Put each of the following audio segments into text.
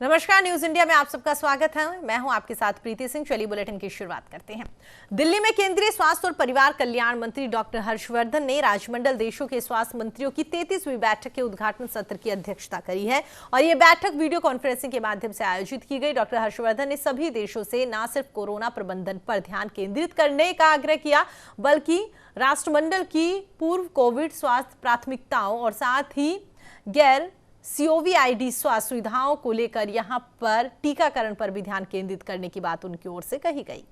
नमस्कार, news India में आप सबका स्वागत है। मैं हूं आपके साथ प्रीति सिंह। चलिए बुलेटिन की शुरुआत करते हैं। दिल्ली में केंद्रीय स्वास्थ्य और परिवार कल्याण मंत्री डॉक्टर हर्षवर्धन ने राजमंडल देशों के स्वास्थ्य मंत्रियों की 33वीं बैठक के उद्घाटन सत्र की अध्यक्षता करी है और ये बैठक वीडियो कॉन्फ्रेंसिंग के माध्यम से आयोजित की गई। डॉक्टर हर्षवर्धन ने सभी देशों से न सिर्फ कोरोना प्रबंधन पर ध्यान केंद्रित करने का आग्रह किया, बल्कि राष्ट्रमंडल की पूर्व कोविड स्वास्थ्य प्राथमिकताओं और साथ ही गैर सीओवीआईडी स्वास्थ्य सुविधाओं को लेकर यहां पर टीकाकरण पर भी ध्यान केंद्रित करने की बात उनकी ओर से कही गई।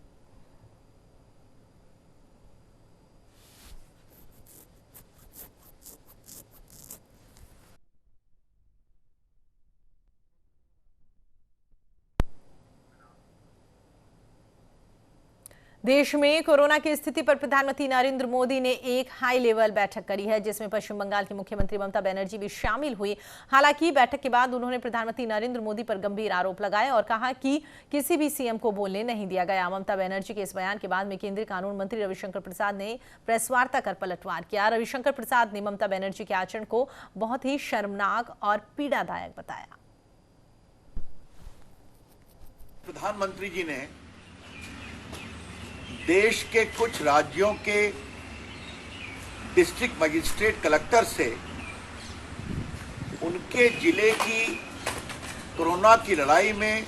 देश में कोरोना की स्थिति पर प्रधानमंत्री नरेंद्र मोदी ने एक हाई लेवल बैठक करी है, जिसमें पश्चिम बंगाल की मुख्यमंत्री ममता बनर्जी भी शामिल हुई। हालांकि बैठक के बाद उन्होंने प्रधानमंत्री नरेंद्र मोदी पर गंभीर आरोप लगाए और कहा कि किसी भी सीएम को बोलने नहीं दिया गया। ममता बनर्जी के इस बयान के बाद में केंद्रीय कानून मंत्री रविशंकर प्रसाद ने प्रेस वार्ता कर पलटवार किया। रविशंकर प्रसाद ने ममता बनर्जी के आचरण को बहुत ही शर्मनाक और पीड़ादायक बताया। प्रधानमंत्री जी ने देश के कुछ राज्यों के डिस्ट्रिक्ट मजिस्ट्रेट कलेक्टर से उनके जिले की कोरोना की लड़ाई में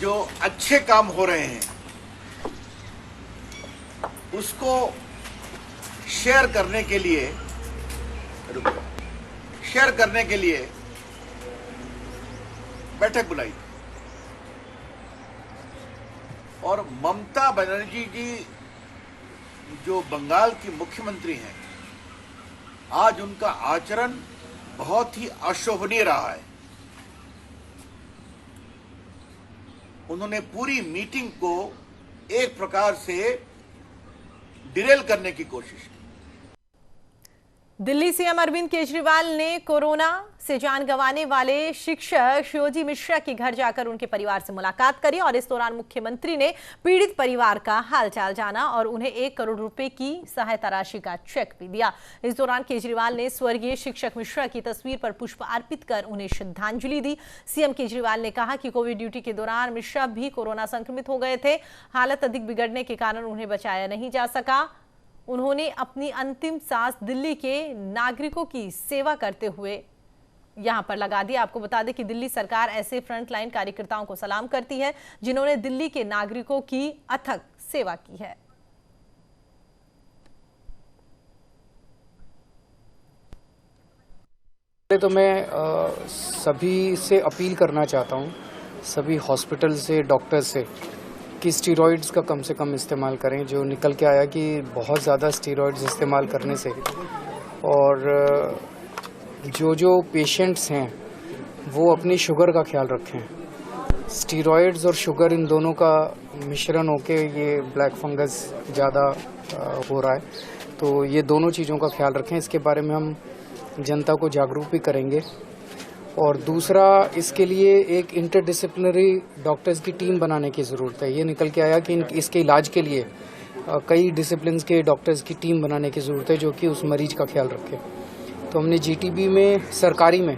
जो अच्छे काम हो रहे हैं उसको शेयर करने के लिए बैठक बुलाई और ममता बनर्जी जी जो बंगाल की मुख्यमंत्री हैं, आज उनका आचरण बहुत ही अशोभनीय रहा है। उन्होंने पूरी मीटिंग को एक प्रकार से डिरेल करने की कोशिश की। दिल्ली सीएम अरविंद केजरीवाल ने कोरोना से जान गंवाने वाले शिक्षक शिवजी मिश्रा के घर जाकर उनके परिवार से मुलाकात करी और इस दौरान मुख्यमंत्री ने पीड़ित परिवार का हालचाल जाना और उन्हें 1 करोड़ रुपए की सहायता राशि का चेक भी दिया। इस दौरान केजरीवाल ने स्वर्गीय शिक्षक मिश्रा की तस्वीर पर पुष्प अर्पित कर उन्हें श्रद्धांजलि दी। सीएम केजरीवाल ने कहा कि कोविड ड्यूटी के दौरान मिश्रा भी कोरोना संक्रमित हो गए थे। हालत अधिक बिगड़ने के कारण उन्हें बचाया नहीं जा सका। उन्होंने अपनी अंतिम सांस दिल्ली के नागरिकों की सेवा करते हुए यहां पर लगा दी। आपको बता दें कि दिल्ली सरकार ऐसे फ्रंटलाइन कार्यकर्ताओं को सलाम करती है जिन्होंने दिल्ली के नागरिकों की अथक सेवा की है। तो मैं सभी से अपील करना चाहता हूं, सभी हॉस्पिटल से, डॉक्टर से, कि स्टीरॉइड्स का कम से कम इस्तेमाल करें। जो निकल के आया कि बहुत ज़्यादा स्टीरॉइड्स इस्तेमाल करने से और जो पेशेंट्स हैं वो अपनी शुगर का ख्याल रखें। स्टीरॉइड्स और शुगर इन दोनों का मिश्रण होके ये ब्लैक फंगस ज़्यादा हो रहा है, तो ये दोनों चीज़ों का ख्याल रखें। इसके बारे में हम जनता को जागरूक भी करेंगे। और दूसरा, इसके लिए एक इंटरडिसिप्लिनरी डॉक्टर्स की टीम बनाने की ज़रूरत है। ये निकल के आया कि इसके इलाज के लिए कई डिसिप्लिन्स के डॉक्टर्स की टीम बनाने की ज़रूरत है जो कि उस मरीज का ख्याल रखे। तो हमने जीटीबी में, सरकारी में,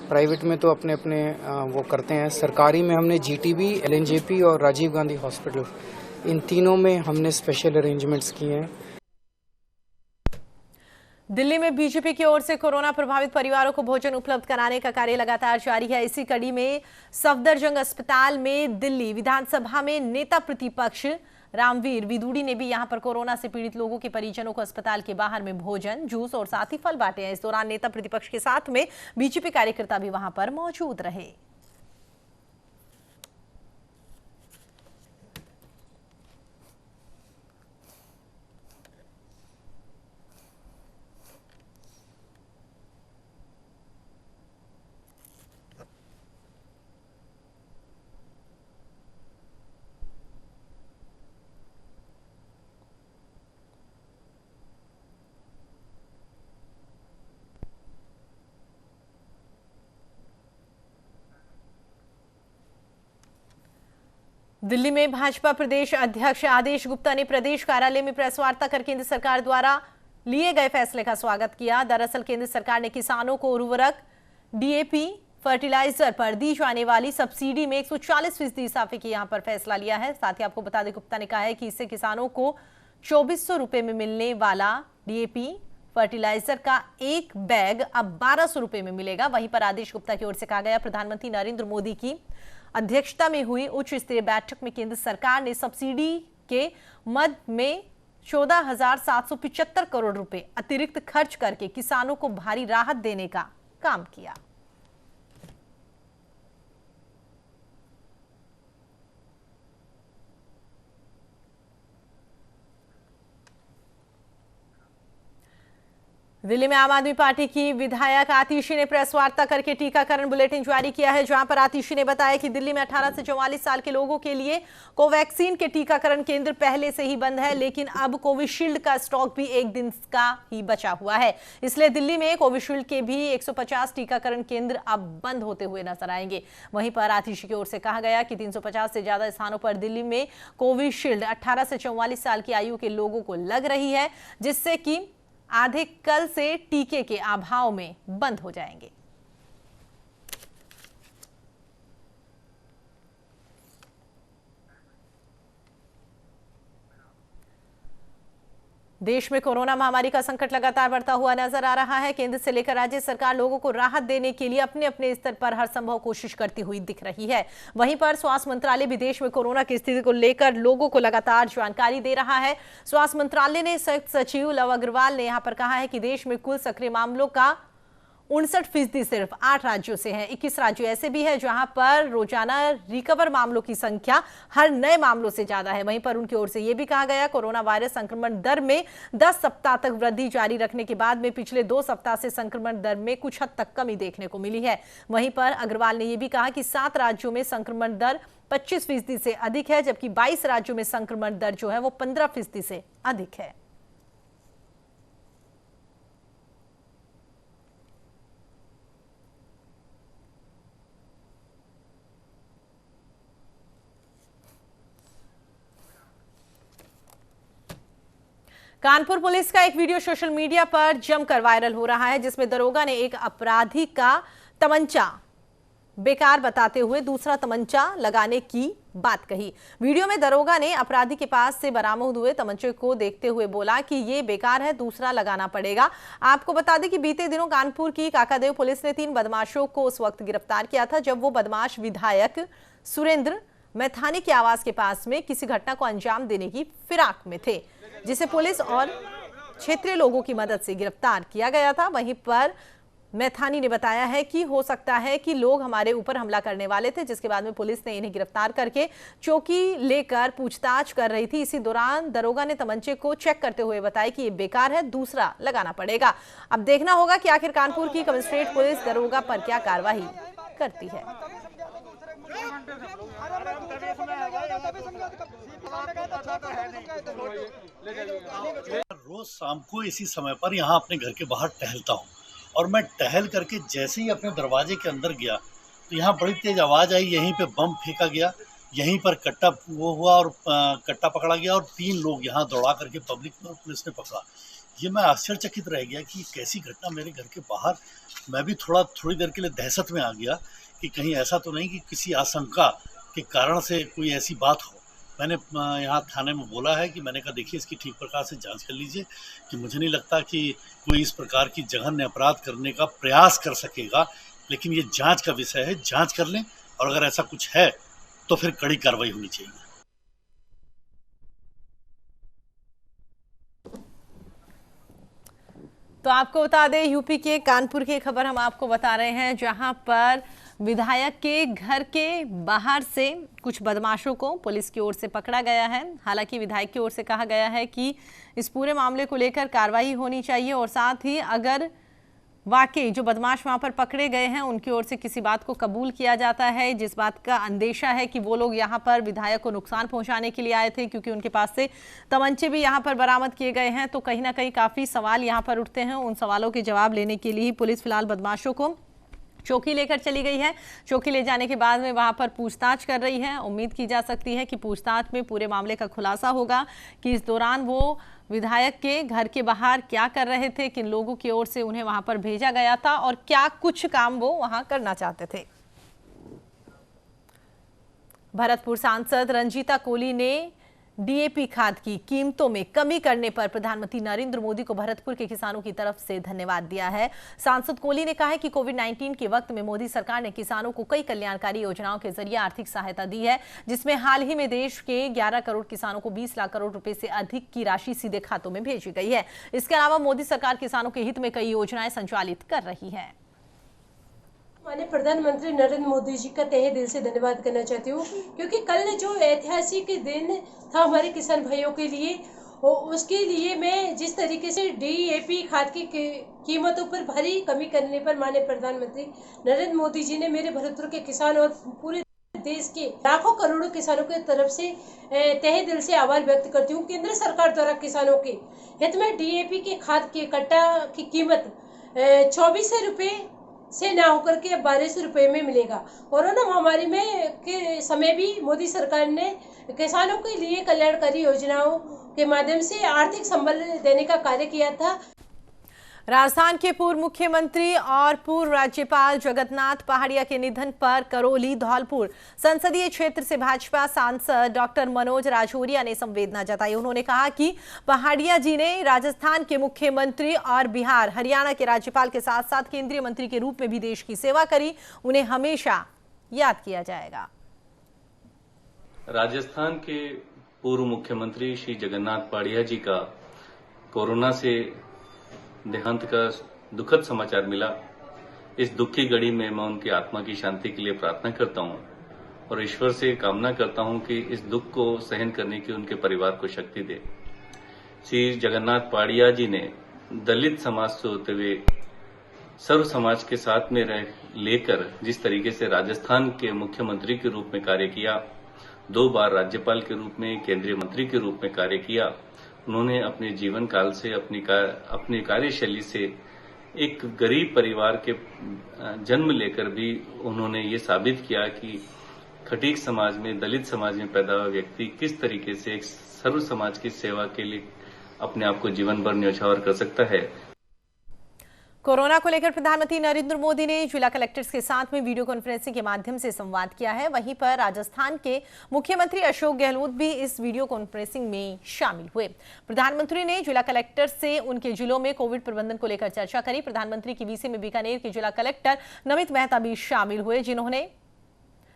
प्राइवेट में तो अपने अपने वो करते हैं, सरकारी में हमने जीटीबी, एलएनजेपी और राजीव गांधी हॉस्पिटल, इन तीनों में हमने स्पेशल अरेंजमेंट्स किए हैं। दिल्ली में बीजेपी की ओर से कोरोना प्रभावित परिवारों को भोजन उपलब्ध कराने का कार्य लगातार जारी है। इसी कड़ी में सफदरजंग अस्पताल में दिल्ली विधानसभा में नेता प्रतिपक्ष रामवीर विदुड़ी ने भी यहां पर कोरोना से पीड़ित लोगों के परिजनों को अस्पताल के बाहर में भोजन, जूस और साथ ही फल बांटे हैं। इस दौरान नेता प्रतिपक्ष के साथ में बीजेपी कार्यकर्ता भी वहां पर मौजूद रहे। दिल्ली में भाजपा प्रदेश अध्यक्ष आदेश गुप्ता ने प्रदेश कार्यालय में प्रेस वार्ता कर केंद्र सरकार द्वारा लिए गए फैसले का स्वागत किया। दरअसल केंद्र सरकार ने किसानों को उर्वरक, डीएपी, फर्टिलाइजर पर दी जाने वाली सब्सिडी में 140% इजाफे की यहां पर फैसला लिया है। साथ ही आपको बता दें, गुप्ता ने कहा है कि इससे किसानों को 2400 रुपए में मिलने वाला डीएपी फर्टिलाइजर का एक बैग अब 1200 रुपए में मिलेगा। वहीं पर आदेश गुप्ता की ओर से कहा गया, प्रधानमंत्री नरेंद्र मोदी की अध्यक्षता में हुई उच्च स्तरीय बैठक में केंद्र सरकार ने सब्सिडी के मद में 14,775 करोड़ रुपए अतिरिक्त खर्च करके किसानों को भारी राहत देने का काम किया। दिल्ली में आम आदमी पार्टी की विधायक आतिशी ने प्रेस वार्ता करके टीकाकरण बुलेटिन जारी किया है, जहां पर आतिशी ने बताया कि दिल्ली में 18 से 44 साल के लोगों के लिए कोवैक्सीन के टीकाकरण केंद्र पहले से ही बंद है, लेकिन अब कोविशील्ड का स्टॉक भी एक दिन का ही बचा हुआ है। इसलिए दिल्ली में कोविशील्ड के भी 150 टीकाकरण केंद्र अब बंद होते हुए नजर आएंगे। वहीं पर आतिशी की ओर से कहा गया कि 350 से ज्यादा स्थानों पर दिल्ली में कोविशील्ड 18 से 44 साल की आयु के लोगों को लग रही है, जिससे कि आधे कल से टीके के अभाव में बंद हो जाएंगे। देश में कोरोना महामारी का संकट लगातार बढ़ता हुआ नजर आ रहा है। केंद्र से लेकर राज्य सरकार लोगों को राहत देने के लिए अपने अपने स्तर पर हर संभव कोशिश करती हुई दिख रही है। वहीं पर स्वास्थ्य मंत्रालय भी देश में कोरोना की स्थिति को लेकर लोगों को लगातार जानकारी दे रहा है। स्वास्थ्य मंत्रालय ने संयुक्त सचिव लव अग्रवाल ने यहां पर कहा है कि देश में कुल सक्रिय मामलों का 59% सिर्फ 8 राज्यों से है। 21 राज्य ऐसे भी है जहां पर रोजाना रिकवर मामलों की संख्या हर नए मामलों से ज्यादा है। वहीं पर उनकी ओर से यह भी कहा गया, कोरोना वायरस संक्रमण दर में 10 सप्ताह तक वृद्धि जारी रखने के बाद में पिछले 2 सप्ताह से संक्रमण दर में कुछ हद तक कमी देखने को मिली है। वहीं पर अग्रवाल ने यह भी कहा कि 7 राज्यों में संक्रमण दर 25% से अधिक है, जबकि 22 राज्यों में संक्रमण दर जो है वो 15% से अधिक है। कानपुर पुलिस का एक वीडियो सोशल मीडिया पर जमकर वायरल हो रहा है, जिसमें दरोगा ने एक अपराधी का तमंचा बेकार बताते हुए दूसरा तमंचा लगाने की बात कही। वीडियो में दरोगा ने अपराधी के पास से बरामद हुए तमंचे को देखते हुए बोला कि ये बेकार है, दूसरा लगाना पड़ेगा। आपको बता दें कि बीते दिनों कानपुर की काकादेव पुलिस ने 3 बदमाशों को उस वक्त गिरफ्तार किया था जब वो बदमाश विधायक सुरेंद्र मैथानी के आवास के पास में किसी घटना को अंजाम देने की फिराक में थे, जिसे पुलिस और क्षेत्रीय लोगों की मदद से गिरफ्तार किया गया था। वहीं पर मैथानी ने बताया है कि हो सकता है कि लोग हमारे ऊपर हमला करने वाले थे, जिसके बाद में पुलिस ने इन्हें गिरफ्तार करके चौकी लेकर पूछताछ कर रही थी। इसी दौरान दरोगा ने तमंचे को चेक करते हुए बताया कि ये बेकार है, दूसरा लगाना पड़ेगा। अब देखना होगा कि आखिर कानपुर की कमिश्नरेट पुलिस दरोगा पर क्या कार्रवाई करती है। रोज शाम को इसी समय पर यहाँ अपने घर के बाहर टहलता हूँ और मैं टहल करके जैसे ही अपने दरवाजे के अंदर गया तो यहाँ बड़ी तेज आवाज़ आई, यहीं पे बम फेंका गया, यहीं पर कट्टा वो हुआ और कट्टा पकड़ा गया और 3 लोग यहाँ दौड़ा करके पब्लिक में पुलिस ने पकड़ा। ये मैं आश्चर्यचकित रह गया कि कैसी घटना मेरे घर के बाहर। मैं भी थोड़ी देर के लिए दहशत में आ गया कि कहीं ऐसा तो नहीं कि किसी आशंका के कारण से कोई ऐसी बात हो। मैंने यहाँ थाने में बोला है कि मैंने कहा देखिए इसकी ठीक प्रकार से जांच कर लीजिए, कि मुझे नहीं लगता कि कोई इस प्रकार की जघन्य अपराध करने का प्रयास कर सकेगा, लेकिन ये जांच का विषय है, जांच कर लें और अगर ऐसा कुछ है तो फिर कड़ी कार्रवाई होनी चाहिए। तो आपको बता दें, यूपी के कानपुर की खबर हम आपको बता रहे हैं, जहां पर विधायक के घर के बाहर से कुछ बदमाशों को पुलिस की ओर से पकड़ा गया है। हालांकि विधायक की ओर से कहा गया है कि इस पूरे मामले को लेकर कार्रवाई होनी चाहिए और साथ ही अगर वाकई जो बदमाश वहां पर पकड़े गए हैं उनकी ओर से किसी बात को कबूल किया जाता है, जिस बात का अंदेशा है कि वो लोग यहां पर विधायक को नुकसान पहुंचाने के लिए आए थे, क्योंकि उनके पास से तमंचे भी यहां पर बरामद किए गए हैं, तो कहीं ना कहीं काफी सवाल यहां पर उठते हैं। उन सवालों के जवाब लेने के लिए ही पुलिस फिलहाल बदमाशों को चौकी लेकर चली गई है। चौकी ले जाने के बाद में वहां पर पूछताछ कर रही है। उम्मीद की जा सकती है कि पूछताछ में पूरे मामले का खुलासा होगा कि इस दौरान वो विधायक के घर के बाहर क्या कर रहे थे, किन लोगों की ओर से उन्हें वहां पर भेजा गया था और क्या कुछ काम वो वहां करना चाहते थे। भरतपुर सांसद रंजीता कोली ने डीएपी खाद की कीमतों में कमी करने पर प्रधानमंत्री नरेंद्र मोदी को भरतपुर के किसानों की तरफ से धन्यवाद दिया है। सांसद कोली ने कहा है कि कोविड-19 के वक्त में मोदी सरकार ने किसानों को कई कल्याणकारी योजनाओं के जरिए आर्थिक सहायता दी है, जिसमें हाल ही में देश के 11 करोड़ किसानों को 20 लाख करोड़ रुपए से अधिक की राशि सीधे खातों में भेजी गई है। इसके अलावा मोदी सरकार किसानों के हित में कई योजनाएं संचालित कर रही है। माननीय प्रधानमंत्री नरेंद्र मोदी जी का तहे दिल से धन्यवाद करना चाहती हूँ, क्योंकि कल जो ऐतिहासिक दिन था हमारे किसान भाइयों के लिए, उसके लिए मैं जिस तरीके से डीएपी खाद की कीमतों पर भारी कमी करने पर माननीय प्रधानमंत्री नरेंद्र मोदी जी ने मेरे भरतपुर के किसान और पूरे देश के लाखों करोड़ों किसानों की तरफ से तहे दिल से आभार व्यक्त करती हूँ। केंद्र सरकार द्वारा किसानों के हित में डीएपी के खाद के कट्टा की कीमत 2400 रुपये से ना होकर के 1200 रुपये में मिलेगा। कोरोना महामारी में के समय भी मोदी सरकार ने किसानों के लिए कल्याणकारी योजनाओं के माध्यम से आर्थिक संबल देने का कार्य किया था। राजस्थान के पूर्व मुख्यमंत्री और पूर्व राज्यपाल जगन्नाथ पहाड़िया के निधन पर करौली धौलपुर संसदीय क्षेत्र से भाजपा सांसद डॉक्टर मनोज राजौरिया ने संवेदना जताई। उन्होंने कहा कि पहाड़िया जी ने राजस्थान के मुख्यमंत्री और बिहार हरियाणा के राज्यपाल के साथ साथ केंद्रीय मंत्री के रूप में भी देश की सेवा करी। उन्हें हमेशा याद किया जाएगा। राजस्थान के पूर्व मुख्यमंत्री श्री जगन्नाथ पहाड़िया जी का कोरोना से देहांत का दुखद समाचार मिला। इस दुख की घड़ी में मैं उनकी आत्मा की शांति के लिए प्रार्थना करता हूं और ईश्वर से कामना करता हूं कि इस दुख को सहन करने की उनके परिवार को शक्ति दे। श्री जगन्नाथ पहाड़िया जी ने दलित समाज से होते हुए सर्व समाज के साथ में लेकर जिस तरीके से राजस्थान के मुख्यमंत्री के रूप में कार्य किया, 2 बार राज्यपाल के रूप में, केंद्रीय मंत्री के रूप में कार्य किया, उन्होंने अपने जीवन काल से अपनी कार्यशैली से एक गरीब परिवार के जन्म लेकर भी उन्होंने ये साबित किया कि खटीक समाज में, दलित समाज में पैदा हुआ व्यक्ति किस तरीके से एक सर्व समाज की सेवा के लिए अपने आप को जीवन भर न्यौछावर कर सकता है। कोरोना को लेकर प्रधानमंत्री नरेंद्र मोदी ने जिला कलेक्टर्स के साथ में वीडियो कॉन्फ्रेंसिंग के माध्यम से संवाद किया है। वहीं पर राजस्थान के मुख्यमंत्री अशोक गहलोत भी इस वीडियो कॉन्फ्रेंसिंग में शामिल हुए। प्रधानमंत्री ने जिला कलेक्टर से उनके जिलों में कोविड प्रबंधन को लेकर चर्चा करी। प्रधानमंत्री की वीसी में बीकानेर के जिला कलेक्टर नमित मेहता भी शामिल हुए, जिन्होंने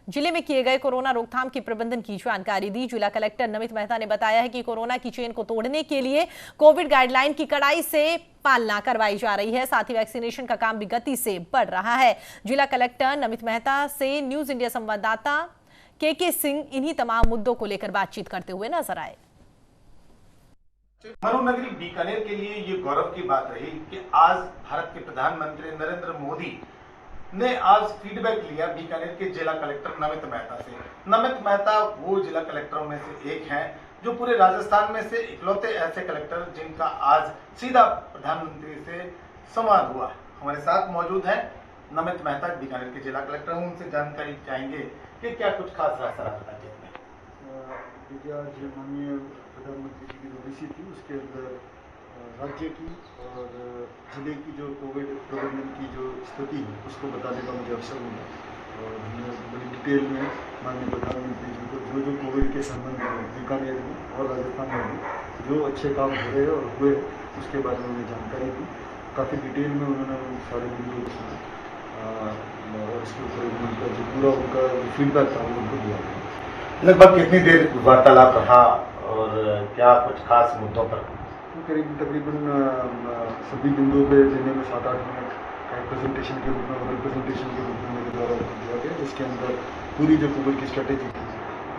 जिले में किए गए कोरोना रोकथाम के प्रबंधन की जानकारी दी। जिला कलेक्टर नमित मेहता ने बताया है कि कोरोना की चेन को तोड़ने के लिए कोविड गाइडलाइन की कड़ाई से पालना करवाई जा रही है। साथ ही वैक्सीनेशन का काम भी गति से बढ़ रहा है। जिला कलेक्टर नमित मेहता से न्यूज इंडिया संवाददाता के सिंह इन्हीं तमाम मुद्दों को लेकर बातचीत करते हुए नजर आए। मनोनगरी बीकानेर के लिए ये गौरव की बात रही कि आज भारत के प्रधानमंत्री नरेंद्र मोदी ने आज फीडबैक लिया बीकानेर के जिला कलेक्टर नमित मेहता से। नमित मेहता वो जिला कलेक्टरों में से एक हैं जो पूरे राजस्थान में से इकलौते ऐसे कलेक्टर जिनका आज सीधा प्रधानमंत्री से संवाद हुआ। हमारे साथ मौजूद हैं नमित मेहता, बीकानेर के जिला कलेक्टर। हम उनसे जानकारी चाहेंगे कि क्या कुछ खास रहा सर आपका राज्य में। देखिए, आज माननीय प्रधानमंत्री जी की जो वीसी थी उसके अंदर राज्य की और जिले की जो कोविड प्रबंधन की जो स्थिति है उसको बताने का मुझे अवसर मिला और हमने बड़ी डिटेल में माननीय प्रधानमंत्री जी को जो कोविड के संबंध में बीकानेर में और राजस्थान में भी जो अच्छे काम हो रहे और हुए उसके बारे में उन्हें जानकारी दी। काफ़ी डिटेल में उन्होंने सारे वीडियो को सुना और इसके ऊपर उनका जो पूरा उनका फीडबैक था उनको दिया। लगभग कितनी देर वार्तालाप रहा और क्या कुछ खास मुद्दों पर? करीब तकरीबन सभी बिंदुओं पे देने में 7-8 मिनट प्रेजेंटेशन के रूप में रिप्रेजेंटेशन के रूप में मेरे द्वारा दिया गया, जिसके अंदर पूरी जो कोविड की स्ट्रेटेजी थी,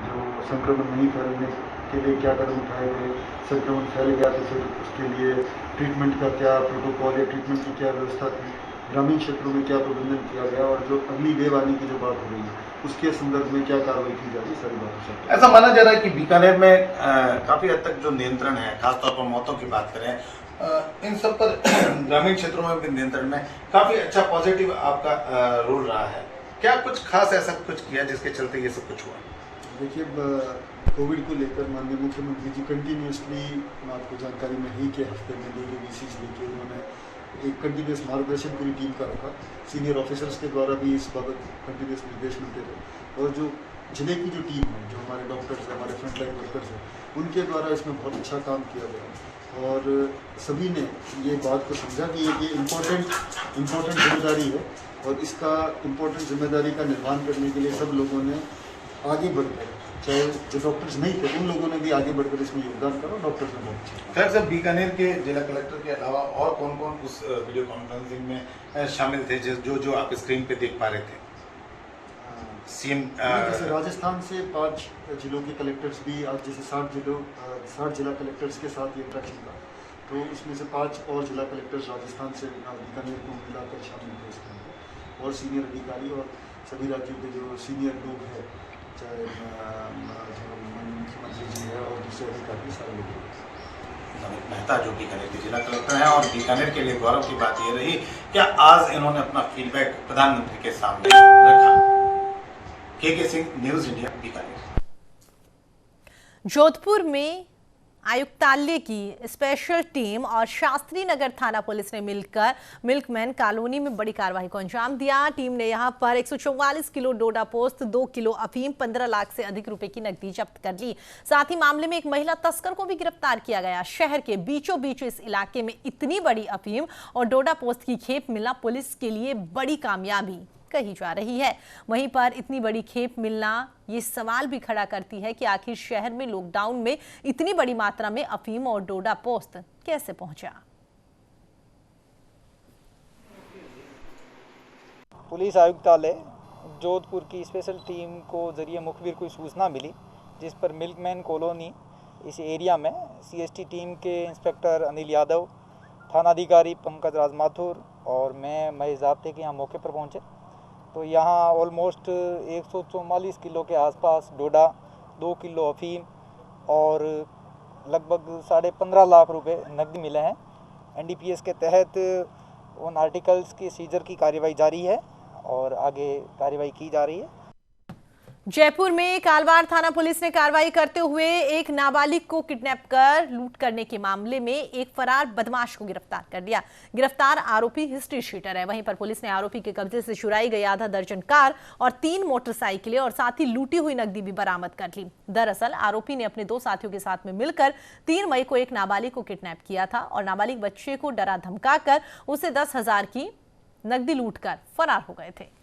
जो संक्रमण नहीं फैलने के लिए क्या कदम उठाए गए, संक्रमण फैल गया तो फिर उसके लिए ट्रीटमेंट का क्या प्रोटोकॉल या ट्रीटमेंट की क्या व्यवस्था थी, ग्रामीण क्षेत्रों में क्या प्रबंधन किया गया और जो अगली वेव आने की जो बात हो रही है उसके संदर्भ में क्या कार्रवाई की जा रही है, सारी बातें। ऐसा माना जा रहा है कि बीकानेर में काफी हद तक जो नियंत्रण है, खासतौर पर मौतों की बात करें इन सब पर ग्रामीण क्षेत्रों में भी नियंत्रण में काफी अच्छा पॉजिटिव आपका रोल रहा है। क्या कुछ खास ऐसा कुछ किया जिसके चलते ये सब कुछ हुआ? देखिए, कोविड को लेकर माननीय मुख्यमंत्री जी कंटिन्यूसली, आपको जानकारी में ही के हफ्ते में 2 विशेष लेके उन्होंने एक कंटिन्यूस मार्गदर्शन पूरी टीम का रखा। सीनियर ऑफिसर्स के द्वारा भी इस बाबत कंटिन्यूस निर्देश मिलते थे और जो जिले की जो टीम है, जो हमारे डॉक्टर्स हैं, हमारे फ्रंटलाइन वर्कर्स हैं, उनके द्वारा इसमें बहुत अच्छा काम किया गया और सभी ने ये बात को समझा कि ये इम्पोर्टेंट जिम्मेदारी है और इसका इम्पोर्टेंट जिम्मेदारी का निर्वहन करने के लिए सब लोगों ने आगे बढ़कर, चाहे जो डॉक्टर्स नहीं थे उन लोगों ने भी आगे बढ़कर इसमें योगदान करा। डॉक्टर्स ने बहुत अच्छा। खैर सर, बीकानेर के जिला कलेक्टर के अलावा और कौन कौन उस वीडियो कॉन्फ्रेंसिंग में शामिल थे जो आप स्क्रीन पे देख पा रहे थे? सीएम जैसे राजस्थान से 5 जिलों के कलेक्टर्स भी आज, जैसे 60 जिला कलेक्टर्स के साथ ये इंट्रैक्शन था, तो उसमें से 5 और जिला कलेक्टर्स राजस्थान से बीकानेर को मिलाकर शामिल थे इसके अंदर और सीनियर अधिकारी और सभी राज्यों के जो सीनियर लोग हैं, चाहे मुख्यमंत्री जी है और दूसरे अधिकारी, सारे लोग। नमित मेहता जो बीकानेर के जिला कलेक्टर हैं और बीकानेर के लिए गौरव की बात ये रही कि आज इन्होंने अपना फीडबैक प्रधानमंत्री के सामने रखा। के सिंह, न्यूज इंडिया, बीकानेर। जोधपुर में आयुक्तालय की स्पेशल टीम और शास्त्री नगर थाना पुलिस ने मिलकर मिल्कमैन कॉलोनी में बड़ी कार्रवाई को अंजाम दिया। टीम ने यहां पर 144 किलो डोडा पोस्त, 2 किलो अफीम, 15 लाख से अधिक रुपए की नकदी जब्त कर ली। साथ ही मामले में एक महिला तस्कर को भी गिरफ्तार किया गया। शहर के बीचों बीच इस इलाके में इतनी बड़ी अफीम और डोडा पोस्त की खेप मिलना पुलिस के लिए बड़ी कामयाबी कही जा रही है। वहीं पर इतनी बड़ी खेप मिलना ये सवाल भी खड़ा करती है कि आखिर शहर में लॉकडाउन में इतनी बड़ी मात्रा में अफीम और डोडा पोस्त कैसे पहुंचा। पुलिस आयुक्तालय जोधपुर की स्पेशल टीम को जरिए मुखबिर को सूचना मिली, जिस पर मिल्कमैन कॉलोनी इस एरिया में सीएसटी टीम के इंस्पेक्टर अनिल यादव, थानाधिकारी पंकज राज माथुर और मैं महेश जाप्ते के यहाँ मौके पर पहुँचे। तो यहाँ ऑलमोस्ट 144 किलो के आसपास डोडा, 2 किलो अफीम और लगभग 15.5 लाख रुपए नकदी मिले हैं। एनडीपीएस के तहत उन आर्टिकल्स की सीजर की कार्रवाई जारी है और आगे कार्रवाई की जा रही है। जयपुर में कालवार थाना पुलिस ने कार्रवाई करते हुए एक नाबालिग को किडनैप कर लूट करने के मामले में एक फरार बदमाश को गिरफ्तार कर लिया। गिरफ्तार आरोपी हिस्ट्री शीटर है। वहीं पर पुलिस ने आरोपी के कब्जे से चुराई गई आधा दर्जन कार और 3 मोटरसाइकिलें और साथ ही लूटी हुई नकदी भी बरामद कर ली। दरअसल आरोपी ने अपने 2 साथियों के साथ में मिलकर 3 मई को एक नाबालिग को किडनैप किया था और नाबालिग बच्चे को डरा धमकाकर उसे 10,000 की नकदी लूटकर फरार हो गए थे।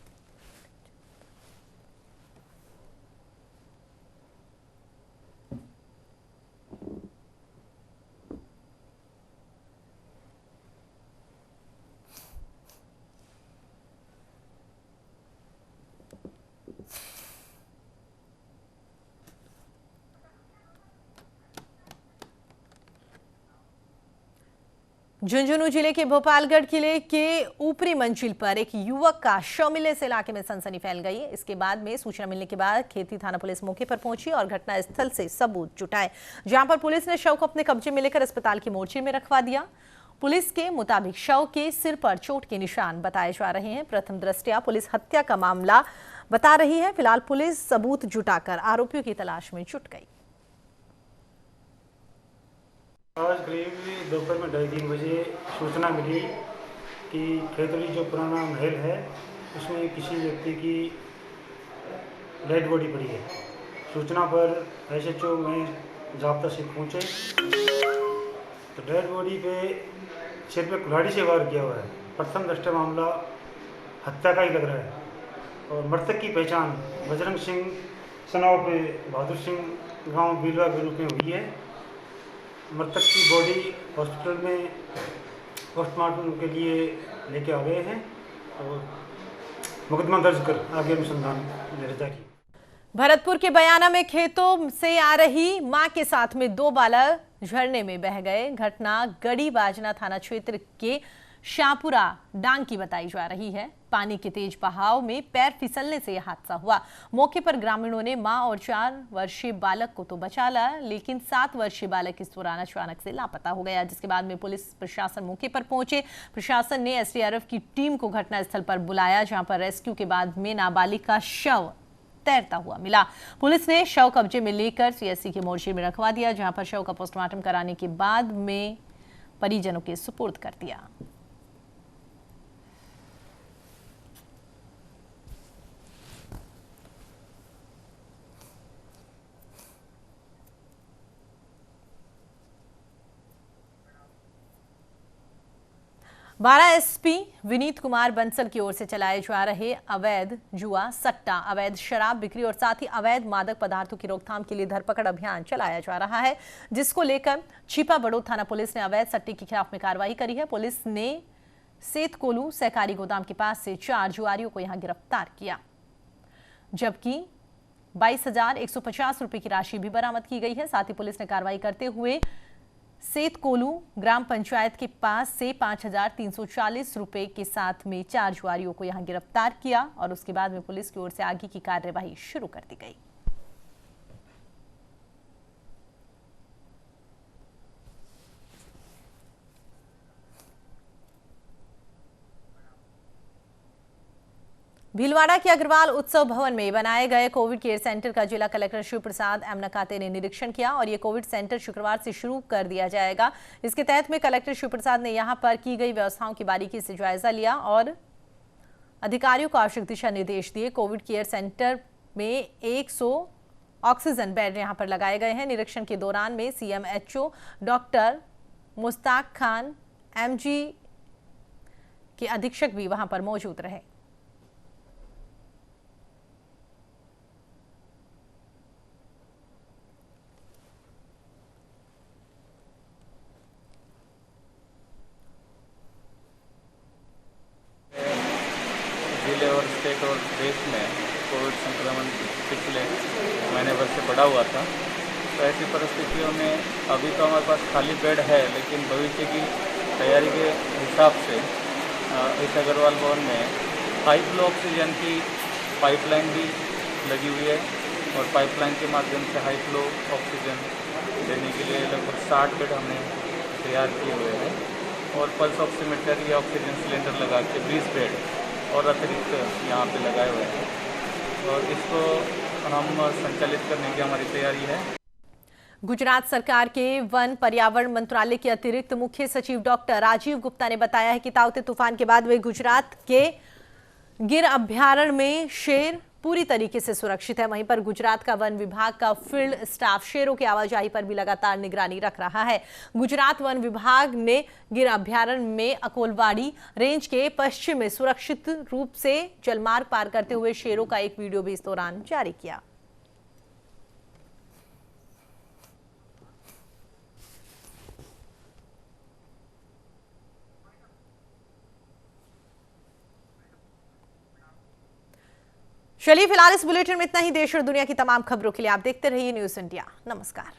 झुंझुनू जिले के भोपालगढ़ किले के ऊपरी मंजिल पर एक युवक का शव मिलने से इलाके में सनसनी फैल गई। इसके बाद में सूचना मिलने के बाद खेती थाना पुलिस मौके पर पहुंची और घटनास्थल से सबूत जुटाए, जहां पर पुलिस ने शव को अपने कब्जे में लेकर अस्पताल की मोर्चे में रखवा दिया। पुलिस के मुताबिक शव के सिर पर चोट के निशान बताए जा रहे हैं। प्रथम दृष्टया पुलिस हत्या का मामला बता रही है। फिलहाल पुलिस सबूत जुटाकर आरोपियों की तलाश में जुट गई। आज करीब दोपहर में 2:30 बजे सूचना मिली कि खेतड़ी जो पुराना महल है उसमें किसी व्यक्ति की डेड बॉडी पड़ी है। सूचना पर एसएचओ में जाब्ता से पहुंचे तो डेड बॉडी पे सिर पे कुल्हाड़ी से वार किया हुआ है। प्रथम दृष्टया मामला हत्या का ही लग रहा है और मृतक की पहचान बजरंग सिंह सनाव पे बहादुर सिंह गांव बिलवा के रूप में हुई है। मृतक की बॉडी हॉस्पिटल में पोस्टमार्टम के लिए लेके आ गए हैं और मुकदमा दर्ज कर आगे अनुसंधान जारी। भरतपुर के बयाना में खेतों से आ रही मां के साथ में 2 बालक झरने में बह गए। घटना गड़ी बाजना थाना क्षेत्र के शाहपुरा डांग की बताई जा रही है। पानी के तेज बहाव में पैर फिसलने से यह हादसा हुआ। मौके पर ग्रामीणों ने मां और 4 वर्षीय बालक को तो बचा लिया, लेकिन 7 वर्षीय बालक इस दौरान अचानक से लापता हो गया, जिसके बाद में पुलिस प्रशासन मौके पर पहुंचे। प्रशासन ने एसडीआरएफ की टीम को घटनास्थल पर बुलाया, जहां पर रेस्क्यू के बाद में नाबालिग का शव तैरता हुआ मिला। पुलिस ने शव कब्जे में लेकर सीएससी के मोर्चे में रखवा दिया, जहां पर शव का पोस्टमार्टम कराने के बाद में परिजनों के सुपुर्द कर दिया। बारा एसपी विनीत कुमार बंसल की ओर से चलाए जा रहे अवैध जुआ, सट्टा, अवैध शराब बिक्री और साथ ही अवैध मादक पदार्थों की रोकथाम के लिए धरपकड़ अभियान चलाया जा रहा है, जिसको लेकर छिपा बड़ौद थाना पुलिस ने अवैध सट्टे के खिलाफ में कार्रवाई करी है। पुलिस ने सेतकोलू सहकारी गोदाम के पास से 4 जुआरियों को यहां गिरफ्तार किया, जबकि 22,150 रुपए की राशि भी बरामद की गई है। साथ ही पुलिस ने कार्रवाई करते हुए सेतकोलू ग्राम पंचायत के पास से 5,340 रुपए के साथ में 4 जुआरियों को यहां गिरफ्तार किया और उसके बाद में पुलिस की ओर से आगे की कार्यवाही शुरू कर दी गई। भीलवाड़ा के अग्रवाल उत्सव भवन में बनाए गए कोविड केयर सेंटर का जिला कलेक्टर शिव प्रसाद एम नकाते ने निरीक्षण किया और ये कोविड सेंटर शुक्रवार से शुरू कर दिया जाएगा। इसके तहत में कलेक्टर शिव प्रसाद ने यहां पर की गई व्यवस्थाओं की बारीकी से जायजा लिया और अधिकारियों को आवश्यक दिशा निर्देश दिए। कोविड केयर सेंटर में 100 ऑक्सीजन बेड यहां पर लगाए गए हैं। निरीक्षण के दौरान में CMHO doctor Mushtaq Khan MG के अधीक्षक भी वहां पर मौजूद रहे। जिले और स्टेट और देश में कोविड संक्रमण पिछले महीने भर से बढ़ा हुआ था, तो ऐसी परिस्थितियों में अभी तो हमारे पास खाली बेड है, लेकिन भविष्य की तैयारी के हिसाब से इस अग्रवाल भवन में हाई फ्लो ऑक्सीजन की पाइपलाइन भी लगी हुई है और पाइपलाइन के माध्यम से हाई फ्लो ऑक्सीजन देने के लिए लगभग 60 बेड हमने तैयार किए हुए हैं और पल्स ऑक्सीमीटर या ऑक्सीजन सिलेंडर लगा के 20 बेड और अतिरिक्त यहाँ पे लगाए हुए हैं और इसको हम संचालित करने की हमारी तैयारी है। गुजरात सरकार के वन पर्यावरण मंत्रालय के अतिरिक्त मुख्य सचिव डॉक्टर राजीव गुप्ता ने बताया है कि ताउते तूफान के बाद वे गुजरात के गिर अभ्यारण्य में शेर पूरी तरीके से सुरक्षित है। वहीं पर गुजरात का वन विभाग का फील्ड स्टाफ शेरों की आवाजाही पर भी लगातार निगरानी रख रहा है। गुजरात वन विभाग ने गिर अभ्यारण्य में अकोलवाड़ी रेंज के पश्चिम में सुरक्षित रूप से जलमार्ग पार करते हुए शेरों का एक वीडियो भी इस दौरान जारी किया। चलिए फिलहाल इस बुलेटिन में इतना ही। देश और दुनिया की तमाम खबरों के लिए आप देखते रहिए न्यूज़ इंडिया। नमस्कार।